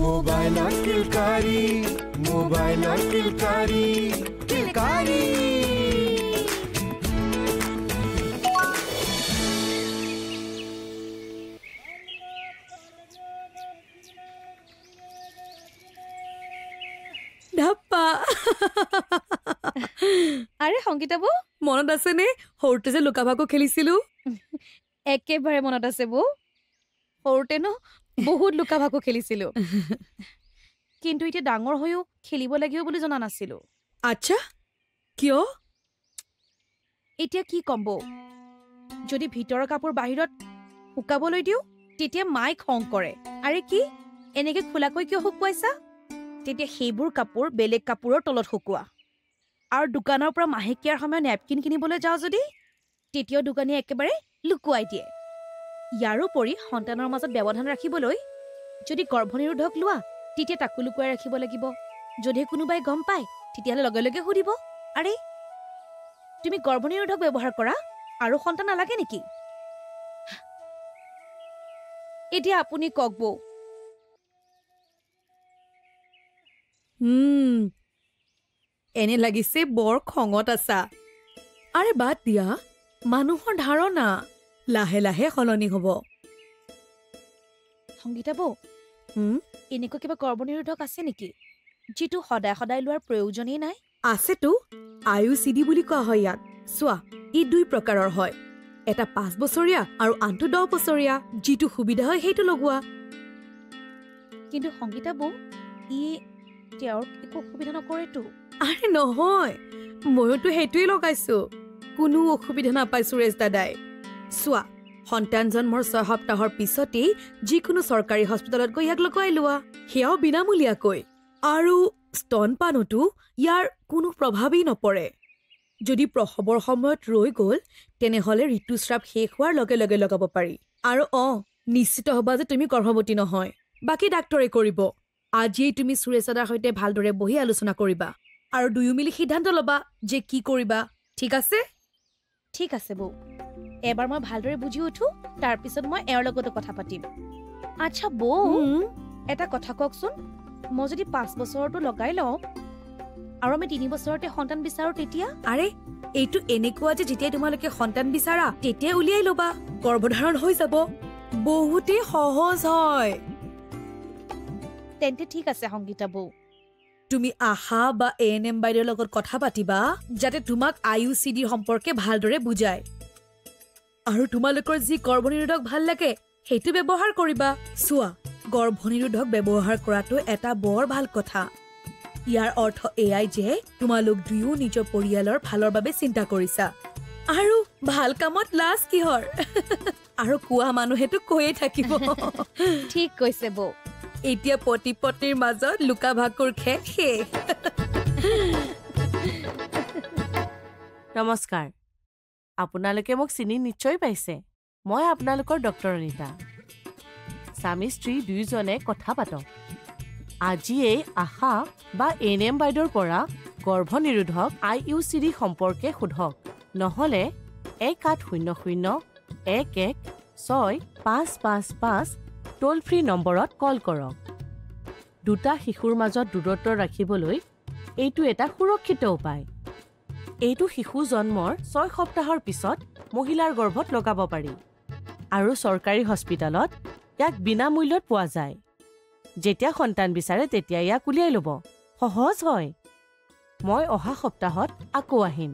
মোবাইলৰ কিলকাৰী মোবাইলৰ কিলকাৰী কিলকাৰী ধাপ্পা আৰে সংগীতা বৌ মনত আছেনে সৰুতে যে লুকা ভাকু খেলিছিলো একেবাৰে মনত আছে বৌ সৰুতে ন বহুত লুকা ভাকু খেলিছিলো কিন্তু এতিয়া ডাঙৰ হৈও খেলিব লাগিব বুলি জনা নাছিলো আচ্ছা কিয় এতিয়া কি কম বৌ যদি ভিতৰৰ কাপোৰ বাহিৰত শুকাবলৈ দিওঁ তেতিয়া মায়ে খং কৰে আৰে কি এনেকে খোলাকৈ কিয় শুকুৱাইছা তেতিয়া সেইবোৰ কাপোৰ বেলেগ কাপোৰৰ তলত শুকুৱা আৰু দোকানৰ পৰা মাহেকীয়াৰ সময়ত নেপকিন কিনিবলৈ যাওঁ যদি তেতিয়াও দোকানীয়ে একেবাৰে লুকুৱাই দিয়ে ইয়াৰোপৰি সন্তানৰ মাজত ব্যৱধান ৰাখিবলৈ যদি গৰ্ভনিৰোধক লোৱা তেতিয়া তাকো লুকুৱাই ৰাখিব লাগিব যদি কোনোবাই গম পায় তেতিয়াহ'লে লগে লগে সুধিব আৰে তুমি গৰ্ভনিৰোধক ব্যৱহাৰ কৰা আৰু সন্তান নালাগে নেকি এতিয়া আপুনি কওক বৌ এনে লাগিছে বৰ খঙত আছা আৰে বাদ দিয়া মানুহৰ ধাৰণা লাহে লাহে সলনি হ'ব সংগীতা বৌ এনেকুৱা কিবা গৰ্ভনিৰোধক আছে নেকি যিটো সদায় সদায় লোৱাৰ প্ৰয়োজনেই নাই আছেতো IUCD বুলি কোৱা হয় ইয়াক চোৱা ই 2 প্ৰকাৰৰ হয় এটা 5 বছৰীয়া আৰু আনটো 10 বছৰীয়া যিটো সুবিধা হয় সেইটো লগোৱা কিন্তু সংগীতা বৌ ই তেওঁৰ একো অসুবিধা নকৰেতো আৰে নহয় ময়োতো সেইটোৱে লগাইছো কোনো অসুবিধা নাপাই সুৰেশ দাদাই চোৱা সন্তান জন্মৰ 6 সপ্তাহৰ পিছতেই যিকোনো চৰকাৰী হস্পিটেলত গৈ ইয়াক লগাই লোৱা সেয়াও বিনামূলীয়াকৈ আৰু স্তনপানতো ইয়াৰ কোনো প্ৰভাৱেই নপৰে যদি প্ৰসৱৰ সময়ত ৰৈ গ'ল তেনেহ'লে ঋতুস্ৰাৱ শেষ হোৱাৰ লগে লগে লগাব পাৰি আৰু নিশ্চিত হ'বা যে তুমি গৰ্ভৱতী নহয় বাকী ডাক্তৰে কৰিব আজিয়েই তুমি সুৰেশ দাদাৰ সৈতে ভালদৰে বহি আলোচনা কৰিবা আৰু দুয়ো মিলি সিদ্ধান্ত ল'বা যে কি কৰিবা ঠিক আছে ঠিক আছে বৌ এবাৰ মই ভালদৰে বুজি উঠো তাৰ পিছত মই এওঁৰ লগতো কথা পাতিম আচ্ছা বৌ এটা কথা কওকচোন মই যদি 5 বছৰটো লগাই লওঁ আৰু আমি 3 বছৰতে সন্তান বিচাৰো তেতিয়া আৰে এইটো এনেকুৱা যে যেতিয়া তোমালোকে সন্তান বিচাৰা তেতিয়া উলিয়াই ল'বা গৰ্ভধাৰণ হৈ যাব বহুতেই সহজ হয় তেন্তে ঠিক আছে সংগীতা বৌ তুমি আহা বা ANM বাইদেউৰ লগত কথা পাতিবা যাতে তোমাক IUCD সম্পৰ্কে ভালদৰে বুজায় আৰু তোমালোকৰ যি গৰ্ভনিৰোধক ভাল লাগে সেইটো ব্যৱহাৰ কৰিবা চোৱা গৰ্ভনিৰোধক ব্যৱহাৰ কৰাটো এটা বৰ ভাল কথা ইয়াৰ অৰ্থ এয়াই যে তোমালোক দুয়ো নিজৰ পৰিয়ালৰ ভালৰ বাবে চিন্তা কৰিছা আৰু ভাল কামত লাজ কিহৰ আৰু কোৱা মানুহেতো কৈয়ে থাকিব ঠিক কৈছে বৌ এতিয়া পতি পত্নীৰ মাজত লুকা ভাকুৰ খেল শেষ নমস্কাৰ আপোনালোকে মোক চিনি নিশ্চয় পাইছে মই আপোনালোকৰ ডক্টৰ অনিতা স্বামী স্ত্ৰী দুয়োজনে কথা পাতক আজি এই আশা বা ANM বাইদেউৰ পৰা গৰ্ভনিৰোধক IUCD সম্পৰ্কে সোধক নহ'লে 1800-11-6555 টোল ফ্ৰী নম্বৰত কল কৰক দুটা শিশুৰ মাজত দূৰত্ব ৰাখিবলৈ এইটো এটা সুৰক্ষিত উপায় এইটো শিশু জন্মৰ 6 সপ্তাহৰ পিছত মহিলাৰ গৰ্ভত লগাব পাৰি আৰু চৰকাৰী হস্পিটেলত ইয়াক বিনামূল্যত পোৱা যায় যেতিয়া সন্তান বিচাৰে তেতিয়া ইয়াক উলিয়াই ল'ব সহজ হয় মই অহা সপ্তাহত আকৌ আহিম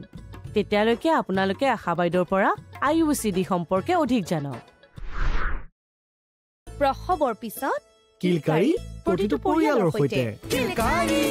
তেতিয়ালৈকে আপোনালোকে আশা বাইদেউৰ পৰা IUCD সম্পৰ্কে অধিক জানক প্ৰসৱৰ পিছত কিলকাৰী প্ৰতিটো পৰিয়ালৰ সৈতে কিলকাৰী